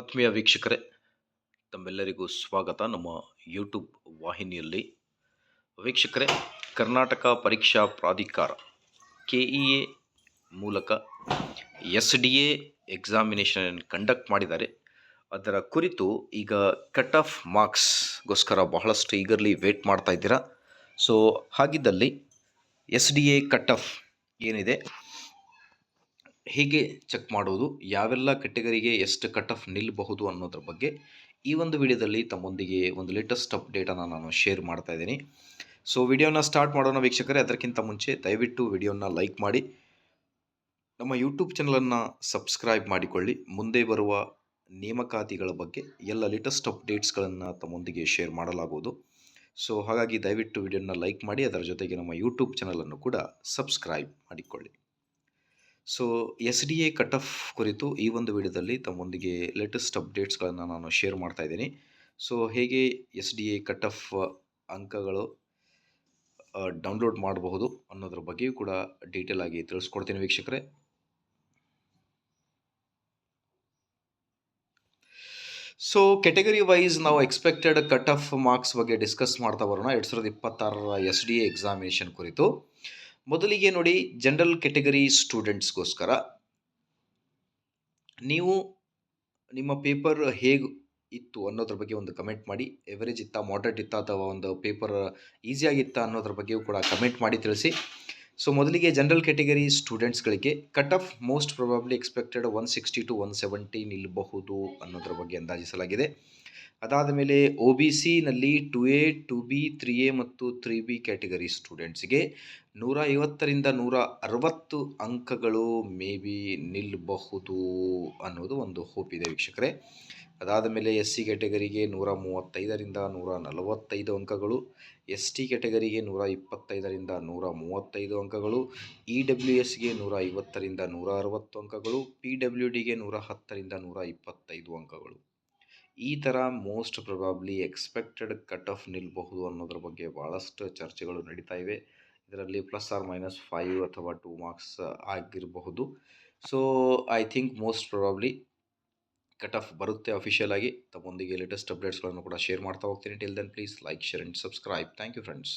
ಆತ್ಮೀಯ ವೀಕ್ಷಕರೇ, ತಮ್ಮೆಲ್ಲರಿಗೂ ಸ್ವಾಗತ ನಮ್ಮ ಯೂಟ್ಯೂಬ್ ವಾಹಿನಿಯಲ್ಲಿ. ವೀಕ್ಷಕರೇ, ಕರ್ನಾಟಕ ಪರೀಕ್ಷಾ ಪ್ರಾಧಿಕಾರ KEA ಮೂಲಕ SDA ಎಕ್ಸಾಮಿನೇಷನ್ ಕಂಡಕ್ಟ್ ಮಾಡಿದ್ದಾರೆ. ಅದರ ಕುರಿತು ಈಗ ಕಟ್ ಆಫ್ ಮಾರ್ಕ್ಸ್ಗೋಸ್ಕರ ಬಹಳಷ್ಟು ಈಗರ್ಲಿ ವೇಟ್ ಮಾಡ್ತಾ ಇದ್ದೀರಾ. ಸೊ ಹಾಗಿದ್ದಲ್ಲಿ SDA ಕಟ್ ಆಫ್ ಏನಿದೆ, ಹೇಗೆ ಚೆಕ್ ಮಾಡೋದು, ಯಾವೆಲ್ಲ ಕೆಟಗರಿಗೆ ಎಷ್ಟು ಕಟ್ ಆಫ್ ನಿಲ್ಲಬಹುದು ಅನ್ನೋದ್ರ ಬಗ್ಗೆ ಈ ಒಂದು ವಿಡಿಯೋದಲ್ಲಿ ತಮ್ಮೊಂದಿಗೆ ಒಂದು ಲೇಟೆಸ್ಟ್ ಅಪ್ಡೇಟನ್ನು ನಾನು ಶೇರ್ ಮಾಡ್ತಾ ಇದ್ದೀನಿ. ಸೊ ವಿಡಿಯೋನ ಸ್ಟಾರ್ಟ್ ಮಾಡೋಣ ವೀಕ್ಷಕರೇ. ಅದಕ್ಕಿಂತ ಮುಂಚೆ ದಯವಿಟ್ಟು ವಿಡಿಯೋನ ಲೈಕ್ ಮಾಡಿ, ನಮ್ಮ ಯೂಟ್ಯೂಬ್ ಚಾನಲನ್ನು ಸಬ್ಸ್ಕ್ರೈಬ್ ಮಾಡಿಕೊಳ್ಳಿ. ಮುಂದೆ ಬರುವ ನೇಮಕಾತಿಗಳ ಬಗ್ಗೆ ಎಲ್ಲ ಲೇಟೆಸ್ಟ್ ಅಪ್ಡೇಟ್ಸ್ಗಳನ್ನು ತಮ್ಮೊಂದಿಗೆ ಶೇರ್ ಮಾಡಲಾಗುವುದು. ಸೊ ಹಾಗಾಗಿ ದಯವಿಟ್ಟು ವಿಡಿಯೋನ ಲೈಕ್ ಮಾಡಿ, ಅದರ ಜೊತೆಗೆ ನಮ್ಮ ಯೂಟ್ಯೂಬ್ ಚಾನಲನ್ನು ಕೂಡ ಸಬ್ಸ್ಕ್ರೈಬ್ ಮಾಡಿಕೊಳ್ಳಿ. ಸೊ SDA ಕಟ್ ಆಫ್ ಕುರಿತು ಈ ಒಂದು ವಿಡಿಯೋದಲ್ಲಿ ತಮ್ಮೊಂದಿಗೆ ಲೇಟೆಸ್ಟ್ ಅಪ್ಡೇಟ್ಸ್ಗಳನ್ನು ನಾನು ಶೇರ್ ಮಾಡ್ತಾ ಇದ್ದೀನಿ. ಸೊ ಹೇಗೆ SDA ಕಟ್ ಆಫ್ ಅಂಕಗಳು ಡೌನ್ಲೋಡ್ ಮಾಡಬಹುದು ಅನ್ನೋದ್ರ ಬಗ್ಗೆಯೂ ಕೂಡ ಡೀಟೇಲ್ ಆಗಿ ತಿಳಿಸ್ಕೊಡ್ತೀನಿ ವೀಕ್ಷಕರೇ. ಸೊ ಕೆಟಗರಿ ವೈಸ್ ನಾವು ಎಕ್ಸ್ಪೆಕ್ಟೆಡ್ ಕಟ್ ಆಫ್ ಮಾರ್ಕ್ಸ್ ಬಗ್ಗೆ ಡಿಸ್ಕಸ್ ಮಾಡ್ತಾ ಬರೋಣ 2026ರ SDA ಎಕ್ಸಾಮಿನೇಷನ್ ಕುರಿತು. ಮೊದಲಿಗೆ ನೋಡಿ, ಜನರಲ್ ಕೆಟಗರಿ ಸ್ಟೂಡೆಂಟ್ಸ್ಗೋಸ್ಕರ ನೀವು ನಿಮ್ಮ ಪೇಪರ್ ಹೇಗೆ ಇತ್ತು ಅನ್ನೋದ್ರ ಬಗ್ಗೆ ಒಂದು ಕಮೆಂಟ್ ಮಾಡಿ. ಎವರೇಜ್ ಇತ್ತಾ, ಮಾಡ್ರೇಟ್ ಇತ್ತಾ, ಅಥವಾ ಒಂದು ಪೇಪರ್ ಈಸಿಯಾಗಿತ್ತಾ ಅನ್ನೋದ್ರ ಬಗ್ಗೆಯೂ ಕೂಡ ಕಮೆಂಟ್ ಮಾಡಿ ತಿಳಿಸಿ. ಸೊ ಮೊದಲಿಗೆ ಜನರಲ್ ಕೆಟಗರಿ ಸ್ಟೂಡೆಂಟ್ಸ್ಗಳಿಗೆ cut off most probably expected 160 to 170 ನಿಲ್ಲಬಹುದು ಅನ್ನೋದ್ರ ಬಗ್ಗೆ ಅಂದಾಜಿಸಲಾಗಿದೆ. ಅದಾದ ಮೇಲೆ OBCನಲ್ಲಿ 2A 2B 3A ಮತ್ತು 3B ಕ್ಯಾಟಗರಿ ಸ್ಟೂಡೆಂಟ್ಸ್ಗೆ 150ರಿಂದ 160 ಅಂಕಗಳು ಮೇ ಬಿ ನಿಲ್ಲಬಹುದು ಅನ್ನೋದು ಒಂದು ಹೋಪ್ ಇದೆ ವೀಕ್ಷಕರೇ. ಅದಾದ ಮೇಲೆ SC ಕ್ಯಾಟಗರಿಗೆ 135ರಿಂದ 145 ಅಂಕಗಳು, ST ಕ್ಯಾಟಗರಿಗೆ 125ರಿಂದ 135 ಅಂಕಗಳು, EWSಗೆ 150ರಿಂದ 160 ಅಂಕಗಳು, PWDಗೆ 110ರಿಂದ 125 ಅಂಕಗಳು. ಈ ಥರ most probably expected cut off ನಿಲ್ಲಬಹುದು ಅನ್ನೋದ್ರ ಬಗ್ಗೆ ಭಾಳಷ್ಟು ಚರ್ಚೆಗಳು ನಡೀತಾ ಇವೆ. ಇದರಲ್ಲಿ ±5 ಅಥವಾ 2 ಮಾರ್ಕ್ಸ್ ಆಗಿರಬಹುದು. So I think most probably cut off ಬರುತ್ತೆ ಅಫಿಷಿಯಲ್ ಆಗಿ. ತಮ್ಮೊಂದಿಗೆ ಲೇಟೆಸ್ಟ್ ಅಪ್ಡೇಟ್ಸ್ಗಳನ್ನು ಕೂಡ ಶೇರ್ ಮಾಡ್ತಾ ಹೋಗ್ತೀನಿ. Till then please like, share and subscribe. Thank you friends.